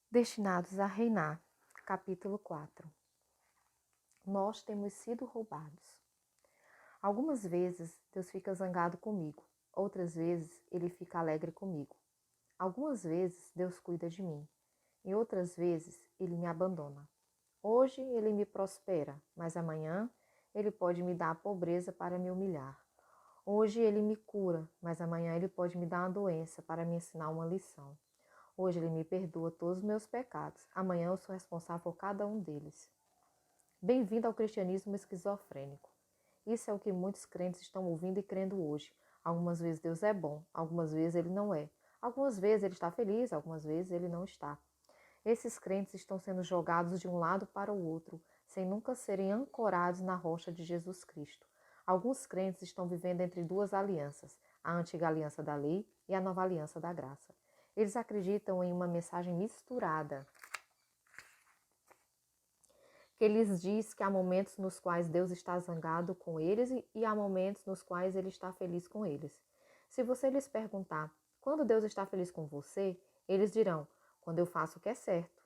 Destinados a reinar. Capítulo 4. Nós temos sido roubados. Algumas vezes Deus fica zangado comigo, outras vezes Ele fica alegre comigo. Algumas vezes Deus cuida de mim, e outras vezes Ele me abandona. Hoje Ele me prospera, mas amanhã Ele pode me dar a pobreza para me humilhar. Hoje Ele me cura, mas amanhã Ele pode me dar uma doença para me ensinar uma lição. Hoje Ele me perdoa todos os meus pecados. Amanhã eu sou responsável por cada um deles. Bem-vindo ao cristianismo esquizofrênico. Isso é o que muitos crentes estão ouvindo e crendo hoje. Algumas vezes Deus é bom, algumas vezes Ele não é. Algumas vezes Ele está feliz, algumas vezes Ele não está. Esses crentes estão sendo jogados de um lado para o outro, sem nunca serem ancorados na rocha de Jesus Cristo. Alguns crentes estão vivendo entre duas alianças, a antiga aliança da lei e a nova aliança da graça. Eles acreditam em uma mensagem misturada, que lhes diz que há momentos nos quais Deus está zangado com eles e há momentos nos quais Ele está feliz com eles. Se você lhes perguntar quando Deus está feliz com você, eles dirão, quando eu faço o que é certo.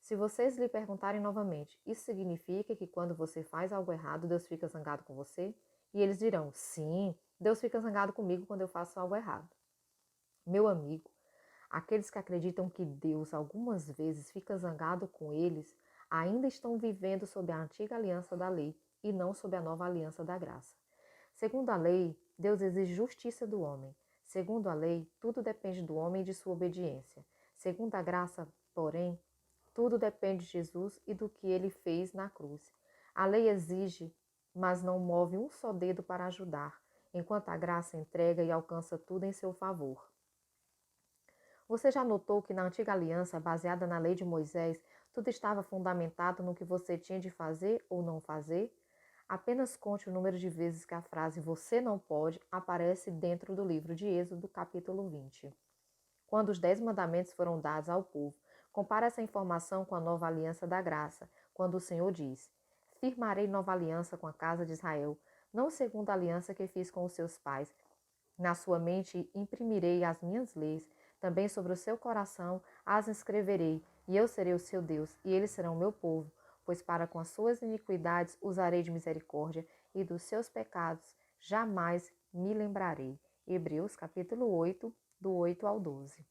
Se vocês lhe perguntarem novamente, isso significa que quando você faz algo errado, Deus fica zangado com você? E eles dirão, sim, Deus fica zangado comigo quando eu faço algo errado. Meu amigo, aqueles que acreditam que Deus algumas vezes fica zangado com eles, ainda estão vivendo sob a antiga aliança da lei e não sob a nova aliança da graça. Segundo a lei, Deus exige justiça do homem. Segundo a lei, tudo depende do homem e de sua obediência. Segundo a graça, porém, tudo depende de Jesus e do que ele fez na cruz. A lei exige, mas não move um só dedo para ajudar, enquanto a graça entrega e alcança tudo em seu favor. Você já notou que na antiga aliança, baseada na lei de Moisés, tudo estava fundamentado no que você tinha de fazer ou não fazer? Apenas conte o número de vezes que a frase "você não pode" aparece dentro do livro de Êxodo, capítulo 20. Quando os 10 mandamentos foram dados ao povo, compare essa informação com a nova aliança da graça, quando o Senhor diz: "Firmarei nova aliança com a casa de Israel, não segundo a aliança que fiz com os seus pais. Na sua mente imprimirei as minhas leis, também sobre o seu coração as escreverei, e eu serei o seu Deus, e eles serão o meu povo, pois para com as suas iniquidades usarei de misericórdia, e dos seus pecados jamais me lembrarei." Hebreus capítulo 8, do 8 ao 12.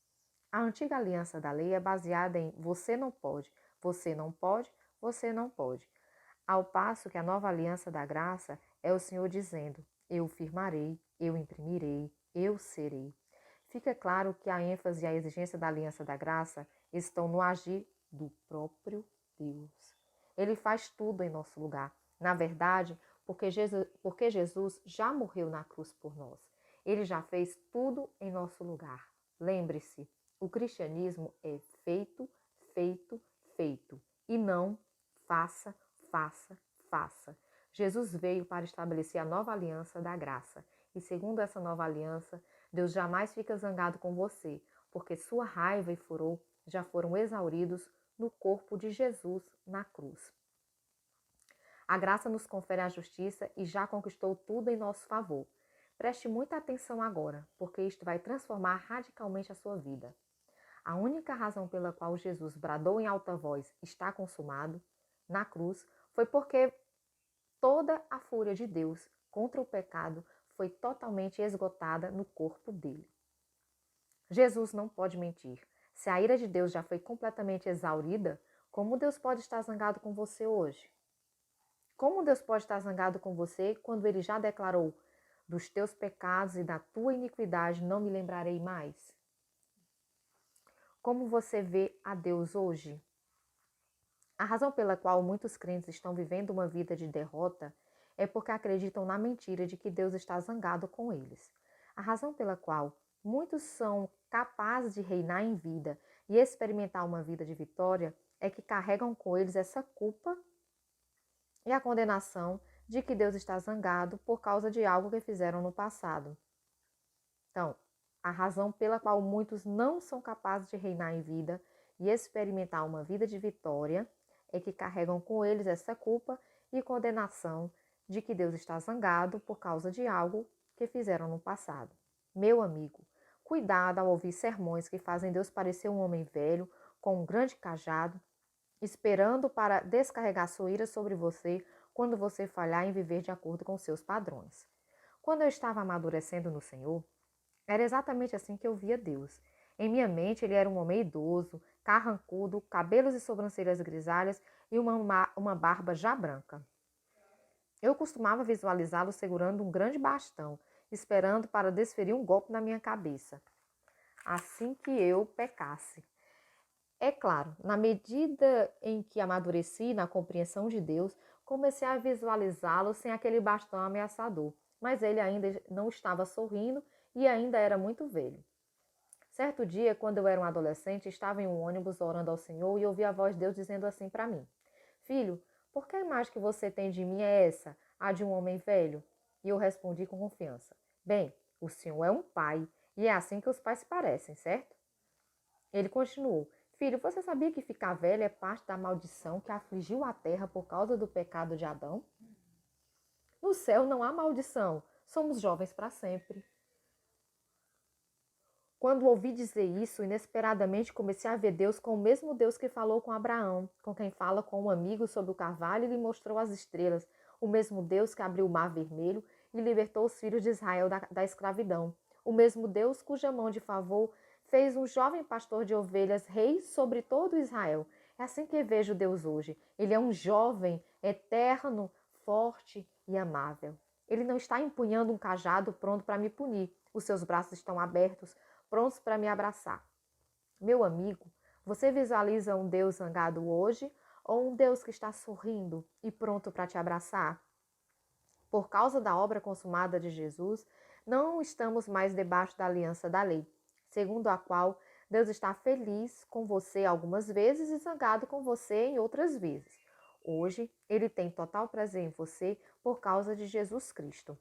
A antiga aliança da lei é baseada em você não pode, você não pode, você não pode. Ao passo que a nova aliança da graça é o Senhor dizendo: eu firmarei, eu imprimirei, eu serei. Fica claro que a ênfase e a exigência da aliança da graça estão no agir do próprio Deus. Ele faz tudo em nosso lugar. Na verdade, porque Jesus já morreu na cruz por nós. Ele já fez tudo em nosso lugar. Lembre-se, o cristianismo é feito, feito, feito. E não faça, faça, faça. Jesus veio para estabelecer a nova aliança da graça. E segundo essa nova aliança, Deus jamais fica zangado com você, porque sua raiva e furor já foram exauridos no corpo de Jesus na cruz. A graça nos confere a justiça e já conquistou tudo em nosso favor. Preste muita atenção agora, porque isto vai transformar radicalmente a sua vida. A única razão pela qual Jesus bradou em alta voz "está consumado" na cruz foi porque toda a fúria de Deus contra o pecado foi totalmente esgotada no corpo dele. Jesus não pode mentir. Se a ira de Deus já foi completamente exaurida, como Deus pode estar zangado com você hoje? Como Deus pode estar zangado com você quando Ele já declarou: dos teus pecados e da tua iniquidade não me lembrarei mais? Como você vê a Deus hoje? A razão pela qual muitos crentes estão vivendo uma vida de derrota é porque acreditam na mentira de que Deus está zangado com eles. A razão pela qual muitos são capazes de reinar em vida e experimentar uma vida de vitória é que carregam com eles essa culpa e a condenação de que Deus está zangado por causa de algo que fizeram no passado. Então, a razão pela qual muitos não são capazes de reinar em vida e experimentar uma vida de vitória é que carregam com eles essa culpa e condenação de que Deus está zangado por causa de algo que fizeram no passado. Meu amigo, cuidado ao ouvir sermões que fazem Deus parecer um homem velho com um grande cajado, esperando para descarregar sua ira sobre você quando você falhar em viver de acordo com seus padrões. Quando eu estava amadurecendo no Senhor, era exatamente assim que eu via Deus. Em minha mente, ele era um homem idoso, carrancudo, cabelos e sobrancelhas grisalhas e uma barba já branca. Eu costumava visualizá-lo segurando um grande bastão, esperando para desferir um golpe na minha cabeça, assim que eu pecasse. É claro, na medida em que amadureci na compreensão de Deus, comecei a visualizá-lo sem aquele bastão ameaçador, mas ele ainda não estava sorrindo e ainda era muito velho. Certo dia, quando eu era um adolescente, estava em um ônibus orando ao Senhor e ouvi a voz de Deus dizendo assim para mim: Filho, por que a imagem que você tem de mim é essa, a de um homem velho? E eu respondi com confiança: Bem, o Senhor é um pai e é assim que os pais se parecem, certo? Ele continuou: Filho, você sabia que ficar velho é parte da maldição que afligiu a terra por causa do pecado de Adão? No céu não há maldição, somos jovens para sempre. Quando ouvi dizer isso, inesperadamente comecei a ver Deus com o mesmo Deus que falou com Abraão, com quem fala com um amigo sobre o carvalho e lhe mostrou as estrelas, o mesmo Deus que abriu o mar vermelho e libertou os filhos de Israel da escravidão, o mesmo Deus cuja mão de favor fez um jovem pastor de ovelhas rei sobre todo Israel. É assim que vejo Deus hoje. Ele é um jovem, eterno, forte e amável. Ele não está empunhando um cajado pronto para me punir. Os seus braços estão abertos, prontos para me abraçar. Meu amigo, você visualiza um Deus zangado hoje ou um Deus que está sorrindo e pronto para te abraçar? Por causa da obra consumada de Jesus, não estamos mais debaixo da aliança da lei, segundo a qual Deus está feliz com você algumas vezes e zangado com você em outras vezes. Hoje, Ele tem total prazer em você por causa de Jesus Cristo.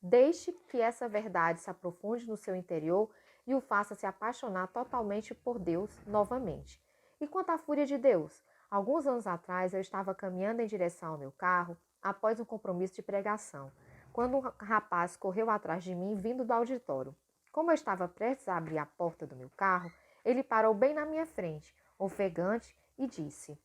Deixe que essa verdade se aprofunde no seu interior e o faça se apaixonar totalmente por Deus novamente. E quanto à fúria de Deus? Alguns anos atrás eu estava caminhando em direção ao meu carro após um compromisso de pregação, quando um rapaz correu atrás de mim vindo do auditório. Como eu estava prestes a abrir a porta do meu carro, ele parou bem na minha frente, ofegante, e disse: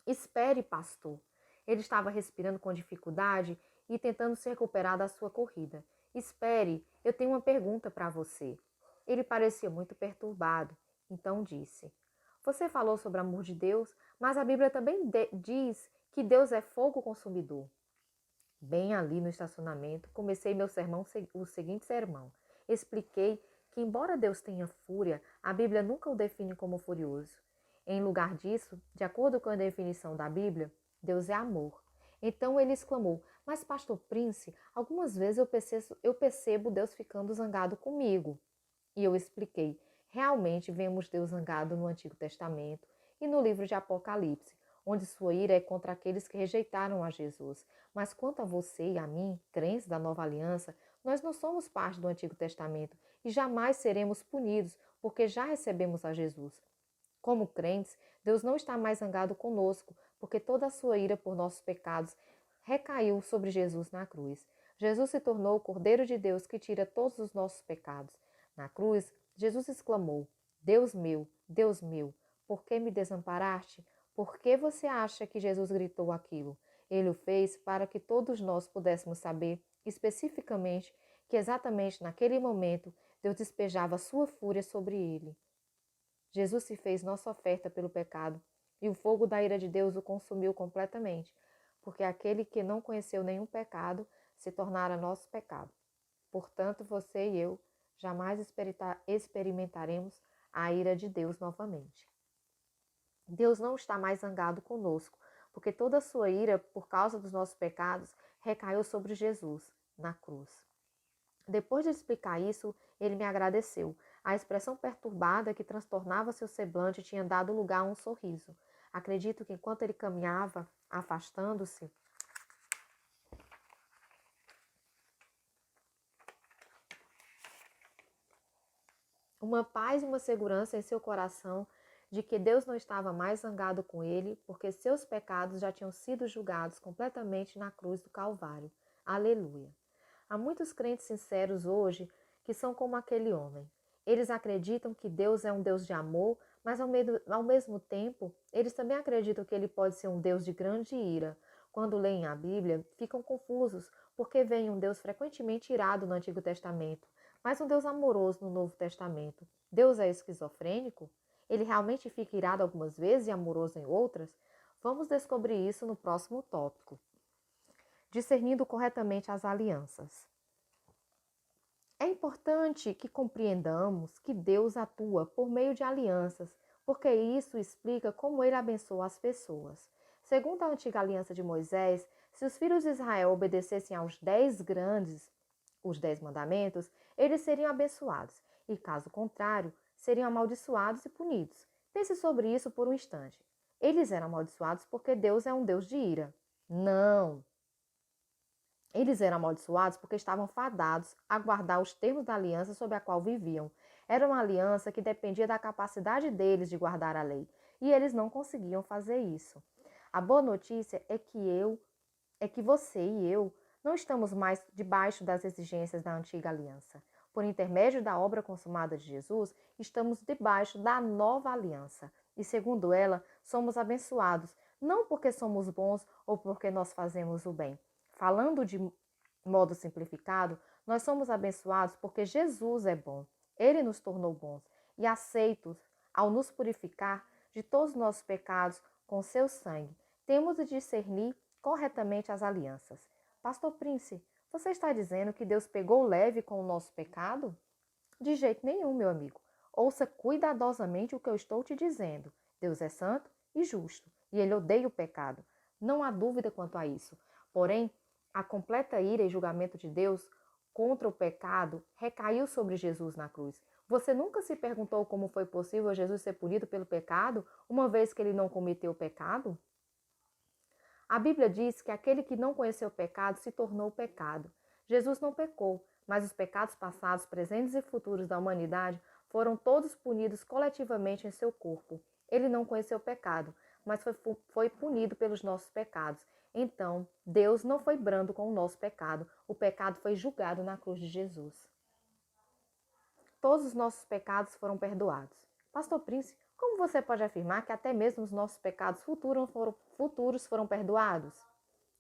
Espere, pastor. Ele estava respirando com dificuldade e tentando se recuperar da sua corrida. Espere, eu tenho uma pergunta para você. Ele parecia muito perturbado, então disse: Você falou sobre o amor de Deus, mas a Bíblia também diz que Deus é fogo consumidor. Bem ali no estacionamento, comecei meu sermão, o seguinte sermão. Expliquei que, embora Deus tenha fúria, a Bíblia nunca o define como furioso. Em lugar disso, de acordo com a definição da Bíblia, Deus é amor. Então ele exclamou: Mas, pastor Prince, algumas vezes eu percebo Deus ficando zangado comigo. E eu expliquei: realmente vemos Deus zangado no Antigo Testamento e no livro de Apocalipse, onde sua ira é contra aqueles que rejeitaram a Jesus. Mas quanto a você e a mim, crentes da Nova Aliança, nós não somos parte do Antigo Testamento e jamais seremos punidos, porque já recebemos a Jesus. Como crentes, Deus não está mais zangado conosco, porque toda a sua ira por nossos pecados recaiu sobre Jesus na cruz. Jesus se tornou o Cordeiro de Deus que tira todos os nossos pecados. Na cruz, Jesus exclamou: Deus meu, por que me desamparaste? Por que você acha que Jesus gritou aquilo? Ele o fez para que todos nós pudéssemos saber especificamente que exatamente naquele momento Deus despejava sua fúria sobre ele. Jesus se fez nossa oferta pelo pecado e o fogo da ira de Deus o consumiu completamente, porque aquele que não conheceu nenhum pecado se tornara nosso pecado. Portanto, você e eu jamais experimentaremos a ira de Deus novamente. Deus não está mais zangado conosco, porque toda a sua ira, por causa dos nossos pecados, recaiu sobre Jesus, na cruz. Depois de explicar isso, ele me agradeceu. A expressão perturbada que transtornava seu semblante tinha dado lugar a um sorriso. Acredito que enquanto ele caminhava, afastando-se, uma paz e uma segurança em seu coração de que Deus não estava mais zangado com ele, porque seus pecados já tinham sido julgados completamente na cruz do Calvário. Aleluia! Há muitos crentes sinceros hoje que são como aquele homem. Eles acreditam que Deus é um Deus de amor, mas ao mesmo tempo, eles também acreditam que ele pode ser um Deus de grande ira. Quando leem a Bíblia, ficam confusos, porque veem um Deus frequentemente irado no Antigo Testamento, mas um Deus amoroso no Novo Testamento. Deus é esquizofrênico? Ele realmente fica irado algumas vezes e amoroso em outras? Vamos descobrir isso no próximo tópico. Discernindo corretamente as alianças. É importante que compreendamos que Deus atua por meio de alianças, porque isso explica como ele abençoa as pessoas. Segundo a antiga aliança de Moisés, se os filhos de Israel obedecessem aos 10 grandes, os 10 mandamentos, eles seriam abençoados, e caso contrário, seriam amaldiçoados e punidos. Pense sobre isso por um instante. Eles eram amaldiçoados porque Deus é um Deus de ira. Não! Eles eram amaldiçoados porque estavam fadados a guardar os termos da aliança sob a qual viviam. Era uma aliança que dependia da capacidade deles de guardar a lei, e eles não conseguiam fazer isso. A boa notícia é que você e eu não estamos mais debaixo das exigências da antiga aliança. Por intermédio da obra consumada de Jesus, estamos debaixo da nova aliança. E segundo ela, somos abençoados, não porque somos bons ou porque nós fazemos o bem. Falando de modo simplificado, nós somos abençoados porque Jesus é bom. Ele nos tornou bons e aceitos ao nos purificar de todos os nossos pecados com seu sangue. Temos de discernir corretamente as alianças. Pastor Prince, você está dizendo que Deus pegou leve com o nosso pecado? De jeito nenhum, meu amigo. Ouça cuidadosamente o que eu estou te dizendo. Deus é santo e justo, e ele odeia o pecado. Não há dúvida quanto a isso. Porém, a completa ira e julgamento de Deus contra o pecado recaiu sobre Jesus na cruz. Você nunca se perguntou como foi possível Jesus ser punido pelo pecado, uma vez que ele não cometeu o pecado? A Bíblia diz que aquele que não conheceu o pecado se tornou pecado. Jesus não pecou, mas os pecados passados, presentes e futuros da humanidade foram todos punidos coletivamente em seu corpo. Ele não conheceu o pecado, mas foi punido pelos nossos pecados. Então, Deus não foi brando com o nosso pecado. O pecado foi julgado na cruz de Jesus. Todos os nossos pecados foram perdoados. Pastor Prince, como você pode afirmar que até mesmo os nossos pecados futuros foram perdoados?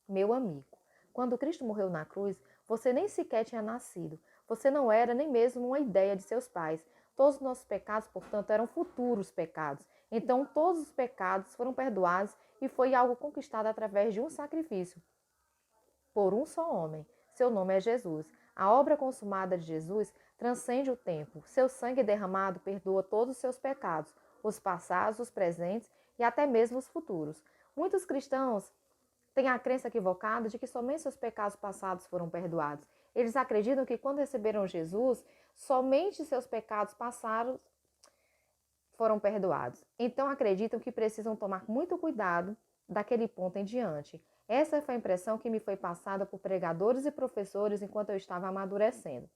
Meu amigo, quando Cristo morreu na cruz, você nem sequer tinha nascido. Você não era nem mesmo uma ideia de seus pais. Todos os nossos pecados, portanto, eram futuros pecados. Então, todos os pecados foram perdoados e foi algo conquistado através de um sacrifício por um só homem. Seu nome é Jesus. A obra consumada de Jesus transcende o tempo. Seu sangue derramado perdoa todos os seus pecados, os passados, os presentes e até mesmo os futuros. Muitos cristãos têm a crença equivocada de que somente seus pecados passados foram perdoados. Eles acreditam que quando receberam Jesus, somente seus pecados passados foram perdoados. Então acreditam que precisam tomar muito cuidado daquele ponto em diante. Essa foi a impressão que me foi passada por pregadores e professores enquanto eu estava amadurecendo.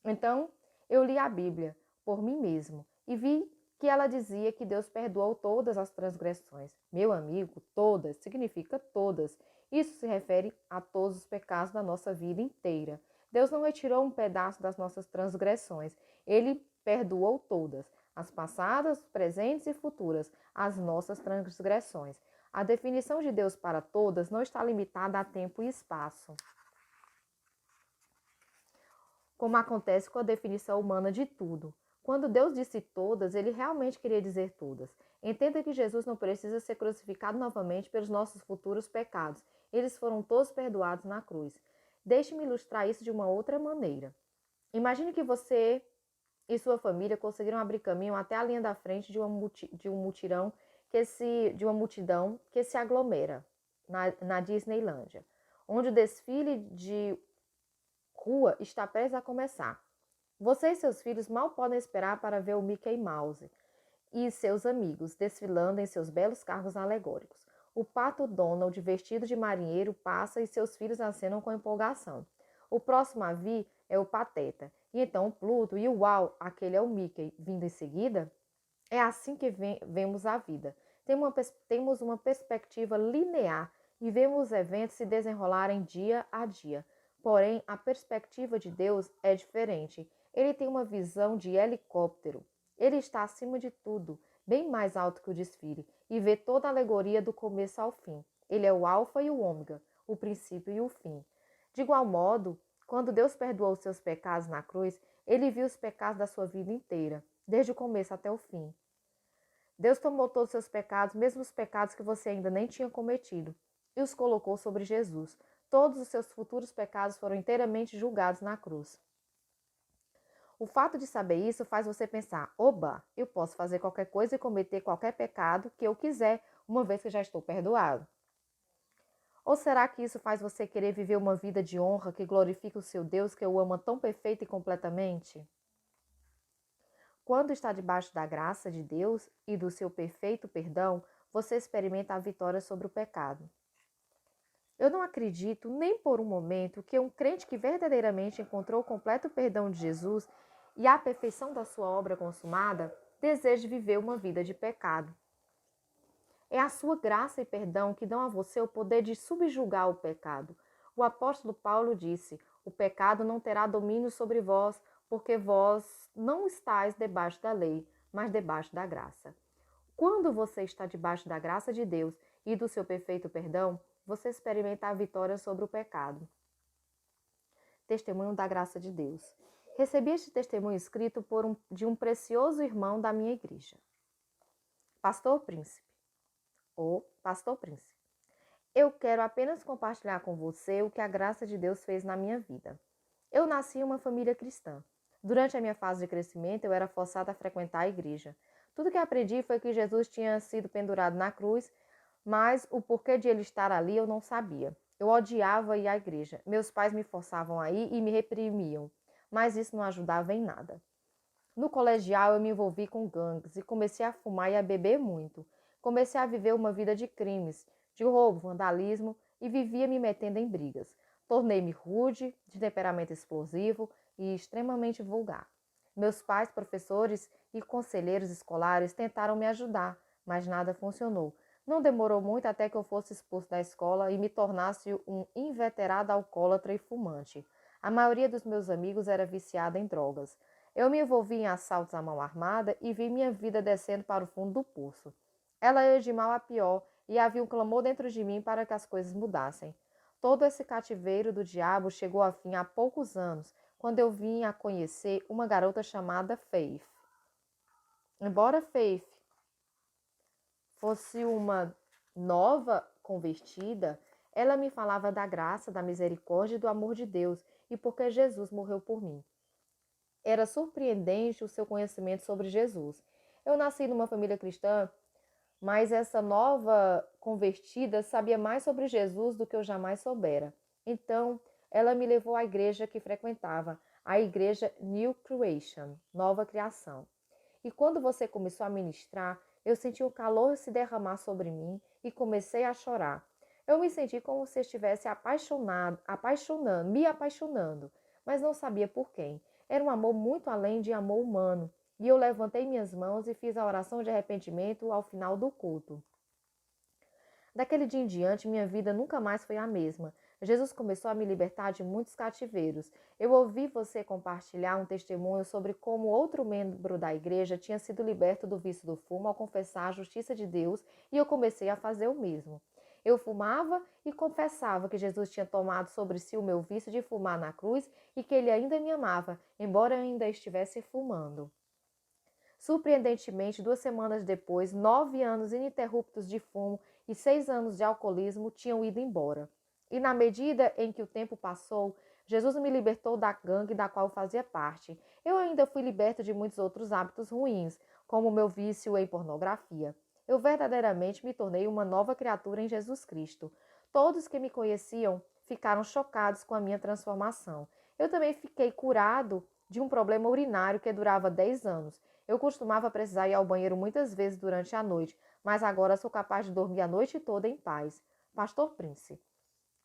Então, eu li a Bíblia por mim mesmo e vi que ela dizia que Deus perdoou todas as transgressões. Meu amigo, todas significa todas. Isso se refere a todos os pecados da nossa vida inteira. Deus não retirou um pedaço das nossas transgressões. Ele perdoou todas, as passadas, presentes e futuras, as nossas transgressões. A definição de Deus para todas não está limitada a tempo e espaço, como acontece com a definição humana de tudo. Quando Deus disse todas, ele realmente queria dizer todas. Entenda que Jesus não precisa ser crucificado novamente pelos nossos futuros pecados. Eles foram todos perdoados na cruz. Deixe-me ilustrar isso de uma outra maneira. Imagine que você e sua família conseguiram abrir caminho até a linha da frente de uma multidão que se aglomera na Disneylândia, onde o desfile de rua está prestes a começar. Você e seus filhos mal podem esperar para ver o Mickey Mouse e seus amigos desfilando em seus belos carros alegóricos. O pato Donald, vestido de marinheiro, passa e seus filhos acenam com empolgação. O próximo a vir é o Pateta, e então o Pluto e o Uau, aquele é o Mickey, vindo em seguida. É assim que vemos a vida. Temos uma perspectiva linear e vemos os eventos se desenrolarem dia a dia. Porém, a perspectiva de Deus é diferente. Ele tem uma visão de helicóptero. Ele está acima de tudo, bem mais alto que o desfile, e vê toda a alegoria do começo ao fim. Ele é o alfa e o ômega, o princípio e o fim. De igual modo, quando Deus perdoou os seus pecados na cruz, ele viu os pecados da sua vida inteira, desde o começo até o fim. Deus tomou todos os seus pecados, mesmo os pecados que você ainda nem tinha cometido, e os colocou sobre Jesus. Todos os seus futuros pecados foram inteiramente julgados na cruz. O fato de saber isso faz você pensar: oba, eu posso fazer qualquer coisa e cometer qualquer pecado que eu quiser, uma vez que já estou perdoado. Ou será que isso faz você querer viver uma vida de honra que glorifica o seu Deus que o ama tão perfeito e completamente? Quando está debaixo da graça de Deus e do seu perfeito perdão, você experimenta a vitória sobre o pecado. Eu não acredito nem por um momento que um crente que verdadeiramente encontrou o completo perdão de Jesus e a perfeição da sua obra consumada deseje viver uma vida de pecado. É a sua graça e perdão que dão a você o poder de subjugar o pecado. O apóstolo Paulo disse: o pecado não terá domínio sobre vós, porque vós não estáis debaixo da lei, mas debaixo da graça. Quando você está debaixo da graça de Deus e do seu perfeito perdão, você experimenta a vitória sobre o pecado. Testemunho da graça de Deus. Recebi este testemunho escrito de um precioso irmão da minha igreja. Pastor Príncipe. Pastor Príncipe. Eu quero apenas compartilhar com você o que a graça de Deus fez na minha vida. Eu nasci em uma família cristã. Durante a minha fase de crescimento, eu era forçada a frequentar a igreja. Tudo que aprendi foi que Jesus tinha sido pendurado na cruz, mas o porquê de ele estar ali eu não sabia. Eu odiava ir à igreja. Meus pais me forçavam a ir e me reprimiam, mas isso não ajudava em nada. No colegial, eu me envolvi com gangues e comecei a fumar e a beber muito. Comecei a viver uma vida de crimes, de roubo, vandalismo e vivia me metendo em brigas. Tornei-me rude, de temperamento explosivo e extremamente vulgar. Meus pais, professores e conselheiros escolares tentaram me ajudar, mas nada funcionou. Não demorou muito até que eu fosse expulso da escola e me tornasse um inveterado alcoólatra e fumante. A maioria dos meus amigos era viciada em drogas. Eu me envolvi em assaltos à mão armada e vi minha vida descendo para o fundo do poço. Ela ia de mal a pior e havia um clamor dentro de mim para que as coisas mudassem. Todo esse cativeiro do diabo chegou a fim há poucos anos, quando eu vim a conhecer uma garota chamada Faith. Embora Faith fosse uma nova convertida, ela me falava da graça, da misericórdia e do amor de Deus e porque Jesus morreu por mim. Era surpreendente o seu conhecimento sobre Jesus. Eu nasci numa família cristã, mas essa nova convertida sabia mais sobre Jesus do que eu jamais soubera. Então, ela me levou à igreja que frequentava, a igreja New Creation, Nova Criação. E quando você começou a ministrar, eu senti o calor se derramar sobre mim e comecei a chorar. Eu me senti como se estivesse me apaixonando, mas não sabia por quem. Era um amor muito além de amor humano. E eu levantei minhas mãos e fiz a oração de arrependimento ao final do culto. Daquele dia em diante, minha vida nunca mais foi a mesma. Jesus começou a me libertar de muitos cativeiros. Eu ouvi você compartilhar um testemunho sobre como outro membro da igreja tinha sido liberto do vício do fumo ao confessar a justiça de Deus e eu comecei a fazer o mesmo. Eu fumava e confessava que Jesus tinha tomado sobre si o meu vício de fumar na cruz e que ele ainda me amava, embora eu ainda estivesse fumando. Surpreendentemente, 2 semanas depois, 9 anos ininterruptos de fumo e 6 anos de alcoolismo tinham ido embora. E na medida em que o tempo passou, Jesus me libertou da gangue da qual fazia parte. Eu ainda fui liberto de muitos outros hábitos ruins, como o meu vício em pornografia. Eu verdadeiramente me tornei uma nova criatura em Jesus Cristo. Todos que me conheciam ficaram chocados com a minha transformação. Eu também fiquei curado de um problema urinário que durava 10 anos. Eu costumava precisar ir ao banheiro muitas vezes durante a noite, mas agora sou capaz de dormir a noite toda em paz. Pastor Prince.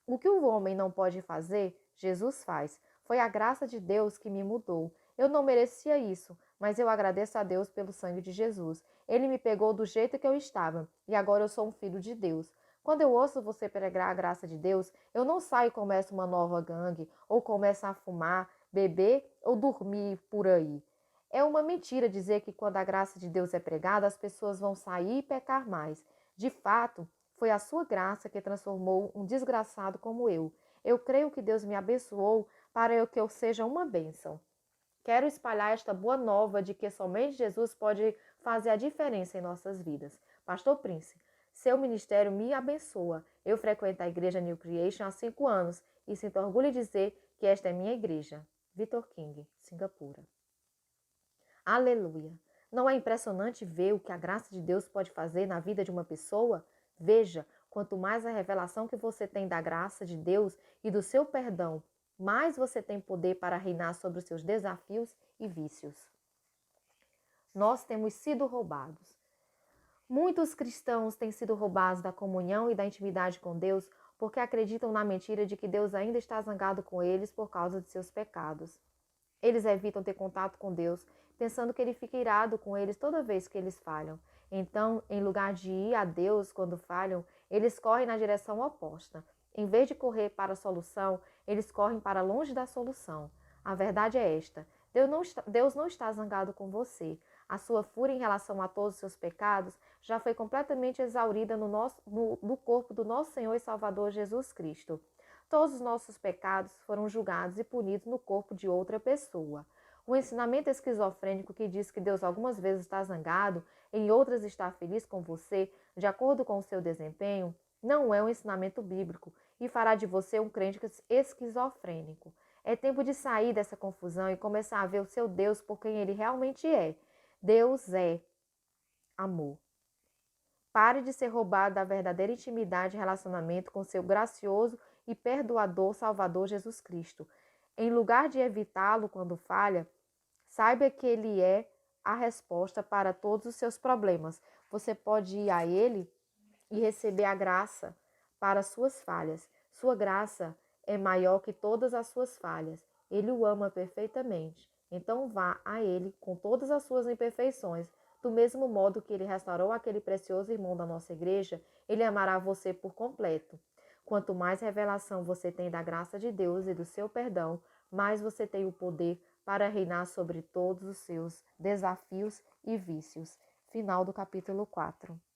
O que o homem não pode fazer, Jesus faz. Foi a graça de Deus que me mudou. Eu não merecia isso, mas eu agradeço a Deus pelo sangue de Jesus. Ele me pegou do jeito que eu estava, e agora eu sou um filho de Deus. Quando eu ouço você pregar a graça de Deus, eu não saio e começo uma nova gangue, ou começo a fumar, beber ou dormir por aí. É uma mentira dizer que quando a graça de Deus é pregada, as pessoas vão sair e pecar mais. De fato, foi a sua graça que transformou um desgraçado como eu. Eu creio que Deus me abençoou para que eu seja uma bênção. Quero espalhar esta boa nova de que somente Jesus pode fazer a diferença em nossas vidas. Pastor Prince, seu ministério me abençoa. Eu frequento a igreja New Creation há 5 anos e sinto orgulho de dizer que esta é minha igreja. Vitor King, Singapura. Aleluia! Não é impressionante ver o que a graça de Deus pode fazer na vida de uma pessoa? Veja, quanto mais a revelação que você tem da graça de Deus e do seu perdão, mais você tem poder para reinar sobre os seus desafios e vícios. Nós temos sido roubados. Muitos cristãos têm sido roubados da comunhão e da intimidade com Deus porque acreditam na mentira de que Deus ainda está zangado com eles por causa de seus pecados. Eles evitam ter contato com Deus, pensando que Ele fica irado com eles toda vez que eles falham. Então, em lugar de ir a Deus quando falham, eles correm na direção oposta. Em vez de correr para a solução, eles correm para longe da solução. A verdade é esta: Deus não está zangado com você. A sua fúria em relação a todos os seus pecados já foi completamente exaurida no corpo do nosso Senhor e Salvador Jesus Cristo. Todos os nossos pecados foram julgados e punidos no corpo de outra pessoa. O ensinamento esquizofrênico que diz que Deus algumas vezes está zangado, em outras está feliz com você, de acordo com o seu desempenho, não é um ensinamento bíblico e fará de você um crente esquizofrênico. É tempo de sair dessa confusão e começar a ver o seu Deus por quem ele realmente é. Deus é amor. Pare de ser roubado da verdadeira intimidade e relacionamento com seu gracioso e perdoador Salvador Jesus Cristo. Em lugar de evitá-lo quando falha, saiba que Ele é a resposta para todos os seus problemas. Você pode ir a Ele e receber a graça para suas falhas. Sua graça é maior que todas as suas falhas. Ele o ama perfeitamente. Então vá a Ele com todas as suas imperfeições. Do mesmo modo que Ele restaurou aquele precioso irmão da nossa igreja, Ele amará você por completo. Quanto mais revelação você tem da graça de Deus e do seu perdão, mais você tem o poder para reinar sobre todos os seus desafios e vícios. Final do capítulo 4.